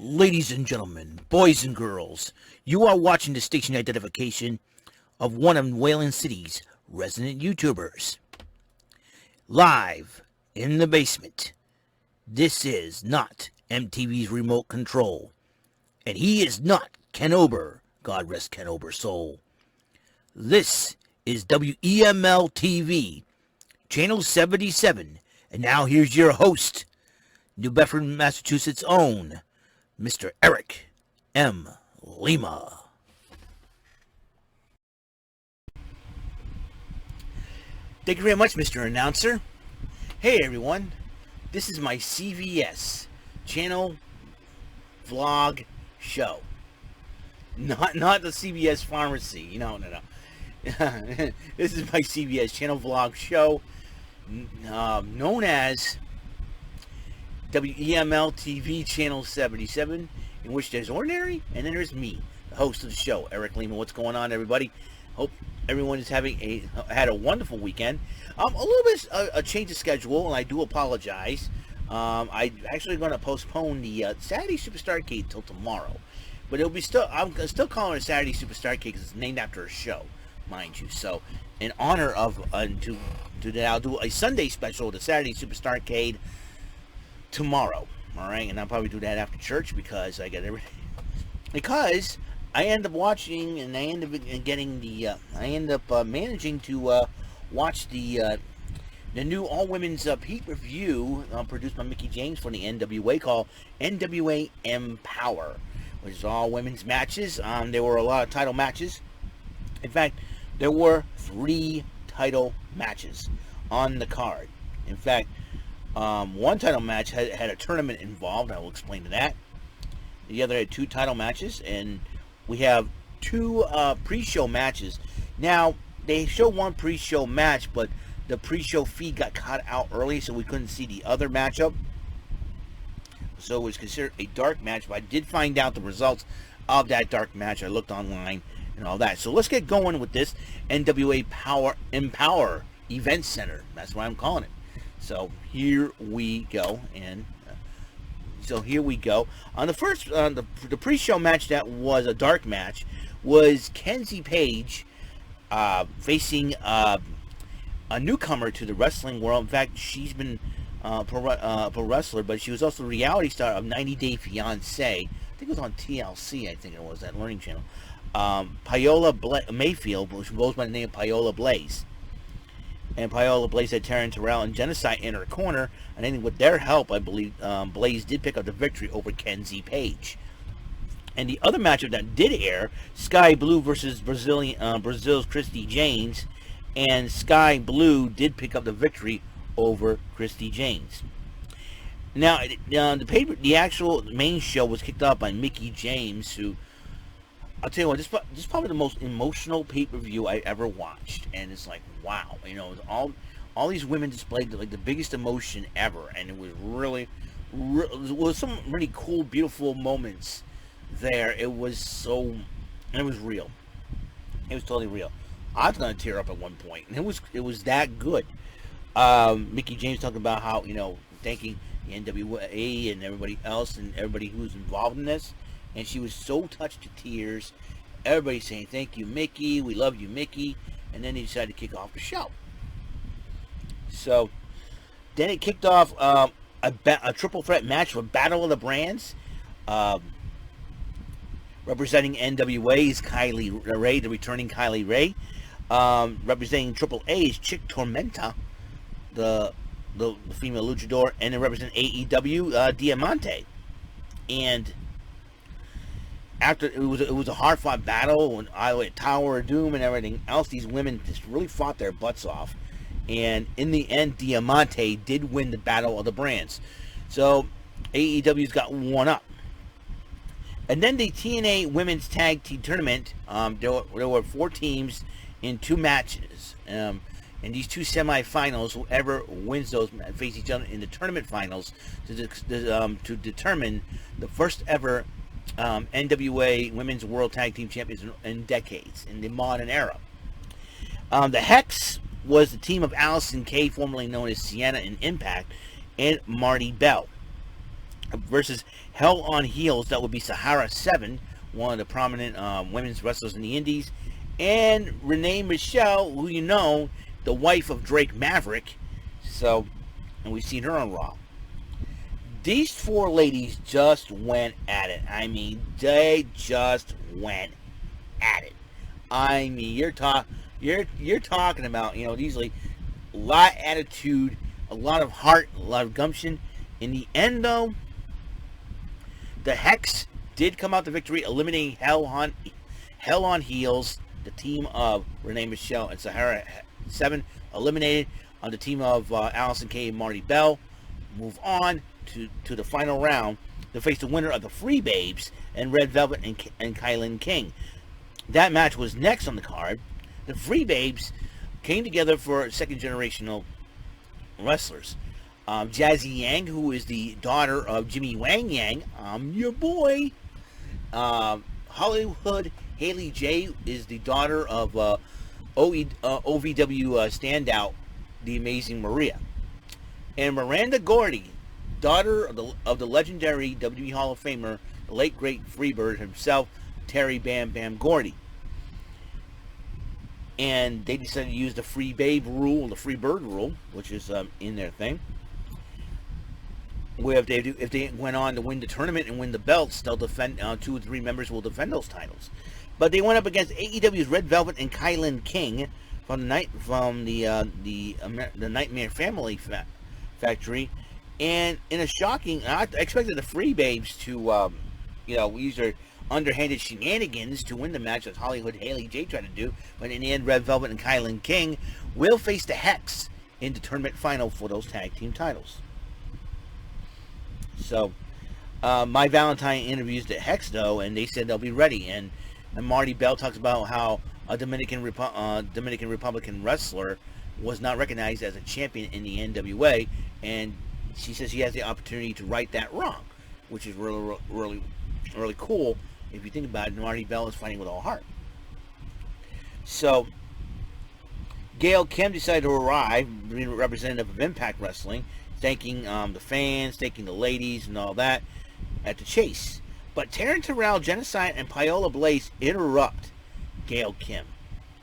Ladies and gentlemen, boys and girls, you are watching the station identification of one of Wayland City's resident YouTubers. Live in the basement. This is not MTV's remote control. And he is not Ken Ober. God rest Ken Ober's soul. This is WEML-TV, Channel 77. And now here's your host, New Bedford, Massachusetts' own, Mr. Eric M. Lima. Thank you very much, Mr. Announcer. Hey, everyone. This is my CVS channel vlog show. Not the CVS pharmacy. No. This is my CVS channel vlog show, known as WEML-TV Channel 77, in which there's Ordinary, and then there's me, the host of the show, Eric Lima. What's going on, everybody? Hope everyone is had a wonderful weekend. A little bit a change of schedule, and I do apologize. I'm actually going to postpone the Saturday Superstar Arcade till tomorrow, but it'll be I'm still calling it Saturday Superstar Arcade because it's named after a show, mind you. So, in honor of to that, I'll do a Sunday special, the Saturday Superstar Arcade, tomorrow. All right, and I'll probably do that after church because I get everything. Because I end up watching, and I end up getting the. I end up managing to watch the new all-women's pay-per-view produced by Mickie James for the NWA, called NWA Empowerrr, which is all women's matches. There were a lot of title matches. In fact, there were 3 title matches on the card. In fact, one title match had a tournament involved. I will explain to that. The other had 2 title matches, and we have 2 pre-show matches. Now, they show one pre-show match, but the pre-show feed got cut out early, so we couldn't see the other matchup. So it was considered a dark match, but I did find out the results of that dark match. I looked online and all that. So let's get going with this NWA Empowerrr Event Center. That's what I'm calling it. So here we go, and on the first, the pre-show match that was a dark match was Kenzie Page facing a newcomer to the wrestling world. In fact, she's been a pro wrestler, but she was also the reality star of 90 Day Fiancé. I think it was on TLC. I think it was that Learning Channel. Paola Mayfield, which goes by the name of Paola Blaze. And Paola Blaze had Taryn Terrell and Genocide in her corner, and I think with their help, I believe, Blaze did pick up the victory over Kenzie Page. And the other matchup that did air, Sky Blue versus Brazil's Christy James, and Sky Blue did pick up the victory over Christy James. Now, the actual main show was kicked off by Mickie James, who, I'll tell you what, this is probably the most emotional pay-per-view I ever watched, and it's like, wow, all these women displayed like the biggest emotion ever, and it was really, it was some really cool, beautiful moments there. It was real. It was totally real. I was gonna tear up at one point, and it was that good. Mickie James talking about how, thanking the NWA and everybody else and everybody who was involved in this. And she was so touched to tears. Everybody saying, "Thank you, Mickie. We love you, Mickie." And then they decided to kick off the show. So then it kicked off a triple threat match for Battle of the Brands. Representing NWA is Kylie Ray, the returning Kylie Ray. Representing AAA is Chick Tormenta, the female luchador, and then representing AEW, Diamante. And after it was a hard-fought battle, when Tower of Doom and everything else, these women just really fought their butts off, and in the end, Diamante did win the Battle of the Brands. So AEW's got one up. And then the TNA Women's Tag Team Tournament, there were 4 teams in 2 matches. In these 2 semifinals, whoever wins those face each other in the tournament finals to determine the first ever NWA Women's World Tag Team Champions in decades, in the modern era. The Hex was the team of Allison Kay, formerly known as Sienna in Impact, and Marty Bell. versus Hell on Heels. That would be Sahara 7, one of the prominent women's wrestlers in the indies, and Renee Michelle, who you know, the wife of Drake Maverick. So, and we've seen her on Raw. These four ladies just went at it. I mean, they just went at it. I mean, you're talking about, you know, these like a lot of attitude, a lot of heart, a lot of gumption. In the end, though, the Hex did come out the victory, eliminating Hell on Heels, the team of Renee Michelle and Sahara 7, eliminated on the team of Allison Kay and Marty Bell. Move on to the final round to face the winner of the Free Babes and Red Velvet and Kylan King. That match was next on the card. The Free Babes came together for second-generational wrestlers. Jazzy Yang, who is the daughter of Jimmy Wang Yang, your boy. Hollywood Haley J is the daughter of OVW standout, the Amazing Maria. And Miranda Gordy, daughter of the legendary WWE Hall of Famer, the late great Freebird himself, Terry Bam Bam Gordy. And they decided to use the Free Babe rule, the Free Bird rule, which is in their thing, where if they went on to win the tournament and win the belts, they'll defend 2 or 3 members will defend those titles. But they went up against AEW's Red Velvet and Kylan King from the Nightmare Family Factory. And in a shocking, I expected the Free Babes to, use their underhanded shenanigans to win the match, as Hollywood Haley J tried to do. But in the end, Red Velvet and Kylan King will face the Hex in the tournament final for those tag team titles. So, My Valentine interviews the Hex, though, and they said they'll be ready. And Marty Bell talks about how a Dominican Republican wrestler was not recognized as a champion in the NWA, and she says she has the opportunity to right that wrong, which is really, really, really cool. If you think about it, Marty Bell is fighting with all heart. So, Gail Kim decided to arrive, being representative of Impact Wrestling, thanking the fans, thanking the ladies, and all that at the chase. But Taryn Terrell, Genocide, and Paola Blaze interrupt Gail Kim.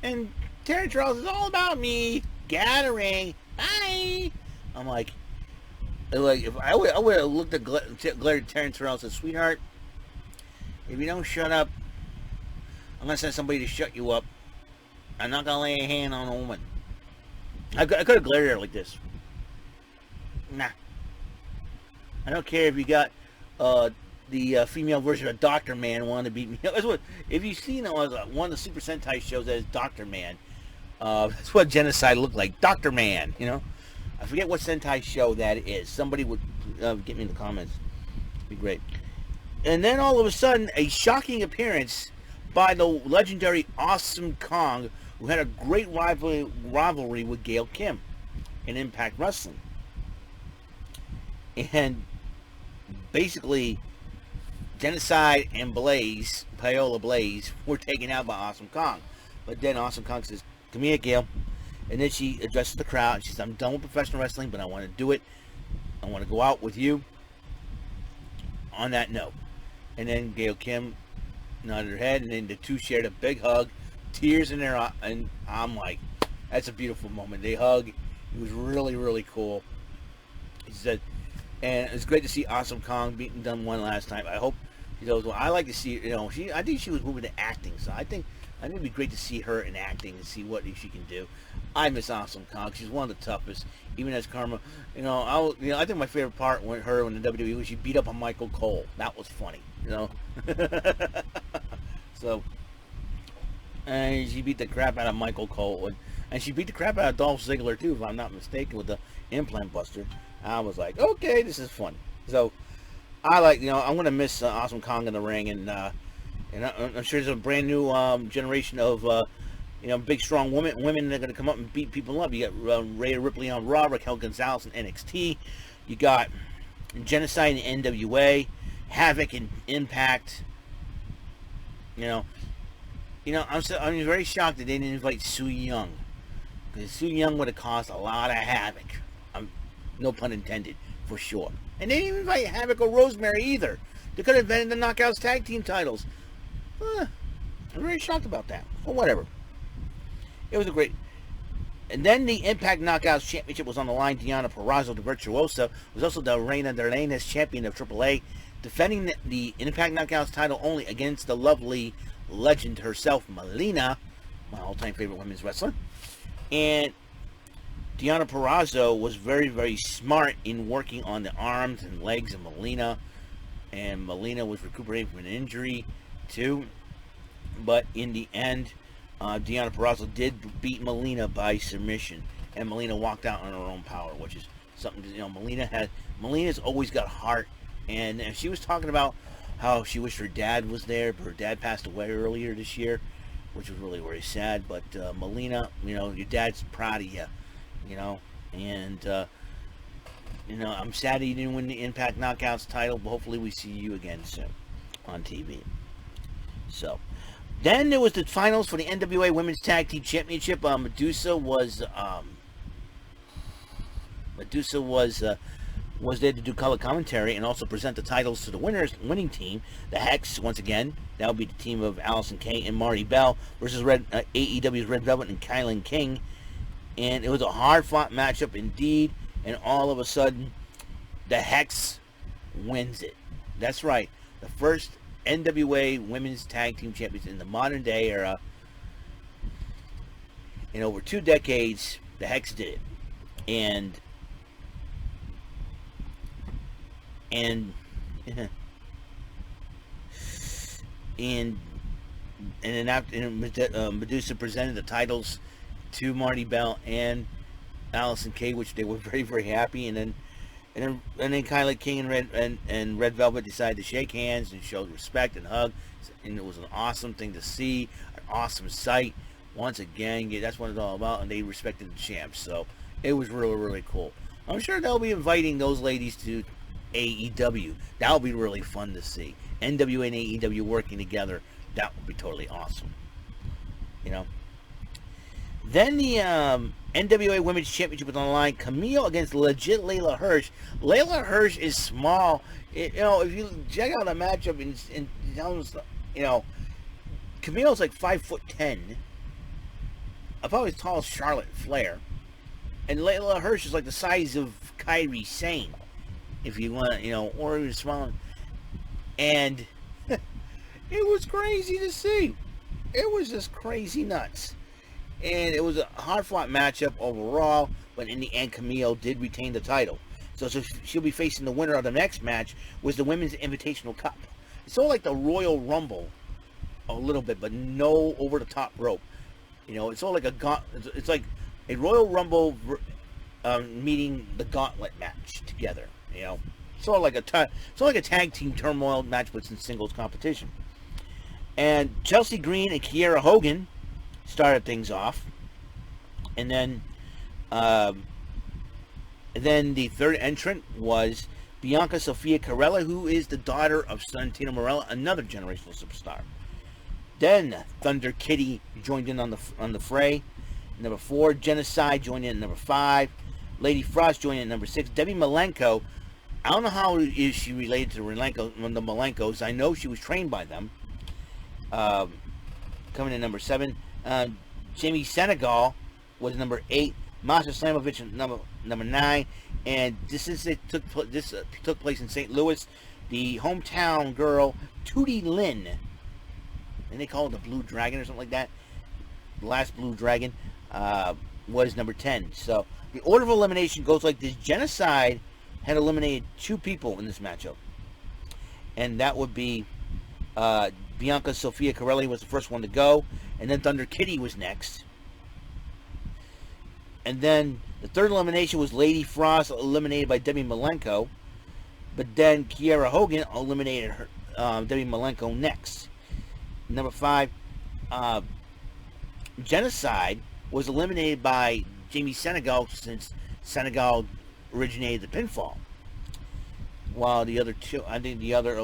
And Taryn Terrell says, all about me, gathering, bye. I'm like if I would have looked at glared at Taryn Terrell and said, sweetheart, if you don't shut up, I'm going to send somebody to shut you up. I'm not going to lay a hand on a woman. I could have glared at her like this. Nah. I don't care if you got the female version of Dr. Man wanting to beat me. That's what, if you've seen it on one of the Super Sentai shows that is Dr. Man, that's what Genocide looked like. Dr. Man, you know? I forget what Sentai show that is. Somebody would get me in the comments. It'd be great. And then all of a sudden, a shocking appearance by the legendary Awesome Kong, who had a great rivalry with Gail Kim in Impact Wrestling. And basically, Genocide and Blaze, Paola Blaze, were taken out by Awesome Kong. But then Awesome Kong says, come here, Gail. And then she addresses the crowd. She says, I'm done with professional wrestling, but I want to do it. I want to go out with you on that note. And then Gail Kim nodded her head, and then the two shared a big hug, tears in their eyes, and I'm like, that's a beautiful moment. They hug. It was really, really cool. He said, and it's great to see Awesome Kong beating done one last time. I hope she does well. I like to see, I think she was moving to acting, so I think it'd be great to see her in acting and see what she can do. I miss Awesome Kong. She's one of the toughest, even as Karma. I think my favorite part when her in the WWE was she beat up on Michael Cole. That was funny, So, and she beat the crap out of Michael Cole, and she beat the crap out of Dolph Ziggler too, if I'm not mistaken, with the implant buster. I was like, okay, this is fun. So, I like, I'm gonna miss Awesome Kong in the ring, and I'm sure there's a brand new generation of big strong women that are gonna come up and beat people up. You got Rhea Ripley on Raw, Raquel Gonzalez in NXT. You got Genocide in NWA, Havoc in Impact. I'm very shocked that they didn't invite Su Yung, because Su Yung would have caused a lot of havoc. No pun intended for sure. And they didn't invite Havoc or Rosemary either. They could have invented the Knockouts tag team titles. I'm very shocked about that. Well, whatever. It was a great... And then the Impact Knockouts Championship was on the line. Deonna Purrazzo, the Virtuosa, was also the Reina de Reinas champion of AAA, defending the Impact Knockouts title only against the lovely legend herself, Melina, my all-time favorite women's wrestler. And Deonna Purrazzo was very, very smart in working on the arms and legs of Melina. And Melina was recuperating from an injury, too. But in the end... Deonna Purrazzo did beat Melina by submission, and Melina walked out on her own power, which is something, you know, Melina's always got heart, and she was talking about how she wished her dad was there, but her dad passed away earlier this year, which was really very sad. But Melina, you know, your dad's proud of you, you know, and you know, I'm sad that you didn't win the Impact Knockouts title, but hopefully we see you again soon on TV. So then there was the finals for the NWA Women's Tag Team Championship. Medusa was there to do color commentary and also present the titles to the winning team, the Hex. Once again, that would be the team of Allison Kay and Marty Bell versus AEW's Red Velvet and Kylan King. And it was a hard-fought matchup indeed. And all of a sudden, the Hex wins it. That's right, the first NWA Women's Tag Team Champions in the modern day era. In over 2 decades, the Hex did it. And Medusa presented the titles to Marty Bell and Allison Kay, which they were very, very happy. And then Kylan King and Red Velvet decided to shake hands and show respect and hug, and it was an awesome thing to see, an awesome sight. Once again, that's what it's all about, and they respected the champs, so it was really, really cool. I'm sure they'll be inviting those ladies to AEW. That'll be really fun to see. NWA and AEW working together, that would be totally awesome. You know. Then the NWA Women's Championship was on the line. Kamille against Legit Leyla Hirsch. Leyla Hirsch is small. You know, if you check out the matchup, and you know, Camille's like 5'10", about as tall as Charlotte Flair, and Leyla Hirsch is like the size of Kairi Sane, if you want, you know, or even smaller. And it was crazy to see. It was just crazy nuts. And it was a hard-fought matchup overall, but in the end, Kamille did retain the title. So she'll be facing the winner of the next match, was the Women's Invitational Cup. It's sort of like the Royal Rumble, a little bit, but no over-the-top rope. You know, it's sort of like it's like a Royal Rumble meeting the Gauntlet match together. You know, sort of like a tag team turmoil match, but in singles competition. And Chelsea Green and Kiera Hogan started things off, and then the third entrant was Bianca Sofia Carella, who is the daughter of Santino Marella, another generational superstar. Then Thunder Kitty joined in on the fray. Number 4, Genocide joined in at number 5. Lady Frost joined in at number 6. Debbie Malenko, I don't know how is she related to the Malenkos. I know she was trained by them. Coming in number 7. Jamie Senegal was number 8. Masha Slamovich number 9. And this took place in St. Louis. The hometown girl, Tootie Lynn, and they call it the Blue Dragon or something like that. The last Blue Dragon was number 10. So the order of elimination goes like this. Genocide had eliminated 2 people in this matchup, and that would be Bianca Sofia Carella was the first one to go, and then Thunder Kitty was next. And then the third elimination was Lady Frost, eliminated by Debbie Malenko, but then Kiera Hogan eliminated her, Debbie Malenko next. Number 5, Genocide was eliminated by Jamie Senegal, since Senegal originated the pinfall. While the other 2, I think the other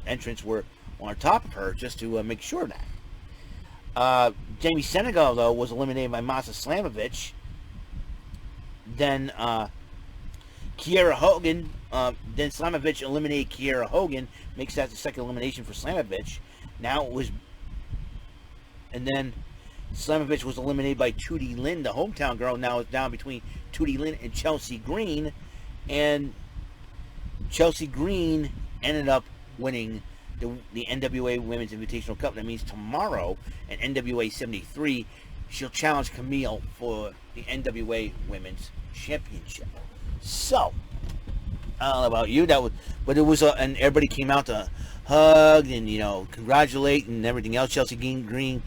entrants were on top of her, just to make sure of that. Jamie Senegal, though, was eliminated by Masha Slamovich. Then Kiera Hogan, then Slamovich eliminated Kiera Hogan, makes that the second elimination for Slamovich. Now it was, and then Slamovich was eliminated by Tootie Lynn, the hometown girl. Now it's down between Tootie Lynn and Chelsea Green, and Chelsea Green ended up winning the NWA Women's Invitational Cup. That means tomorrow at NWA 73, she'll challenge Kamille for the NWA Women's Championship. So, I don't know about you, but it was, and everybody came out to hug and, congratulate and everything else. Chelsea Green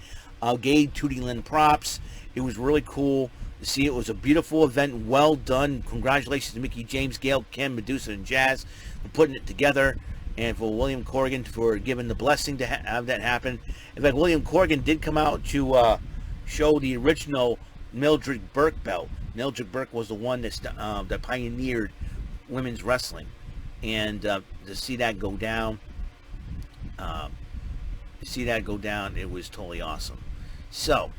gave Tootie Lynn props. It was really cool to see. It was a beautiful event, well done. Congratulations to Mickie James, Gail Kim, Medusa, and Jazz for putting it together, and for William Corgan for giving the blessing to have that happen. In fact, William Corgan did come out to show the original Mildred Burke belt. Mildred Burke was the one that pioneered women's wrestling, and to see that go down, it was totally awesome. So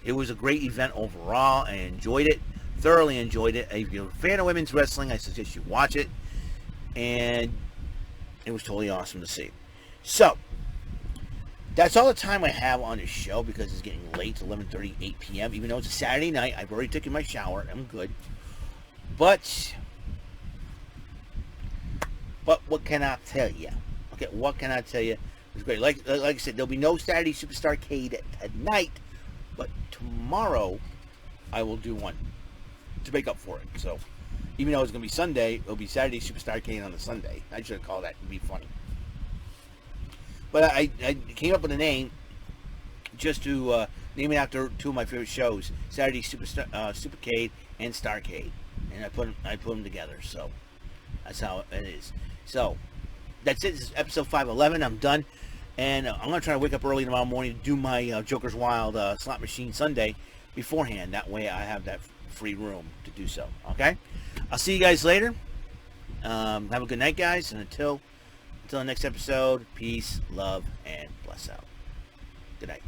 it was a great event overall. I enjoyed it, thoroughly enjoyed it. If you're a fan of women's wrestling, I suggest you watch it, and it was totally awesome to see. So that's all the time I have on this show, because it's getting late. It's 11:38 p.m. Even though it's a Saturday night, I've already taken my shower. I'm good. But what can I tell you? Okay, what can I tell you? It was great. Like I said, there'll be no Saturday Superstarcade tonight, but tomorrow I will do one to make up for it. So even though it's going to be Sunday, it'll be Saturday Superstarcade on the Sunday. I should have called that. It'd be funny. But I came up with a name just to name it after two of my favorite shows, Saturday Supercade and Starcade, and I put them together. So that's how it is. So that's it. This is episode 511. I'm done, and I'm gonna try to wake up early tomorrow morning to do my Joker's Wild slot machine Sunday beforehand. That way I have that free room to do so. Okay. I'll see you guys later. Have a good night, guys, and until the next episode, peace, love, and bless out. Good night.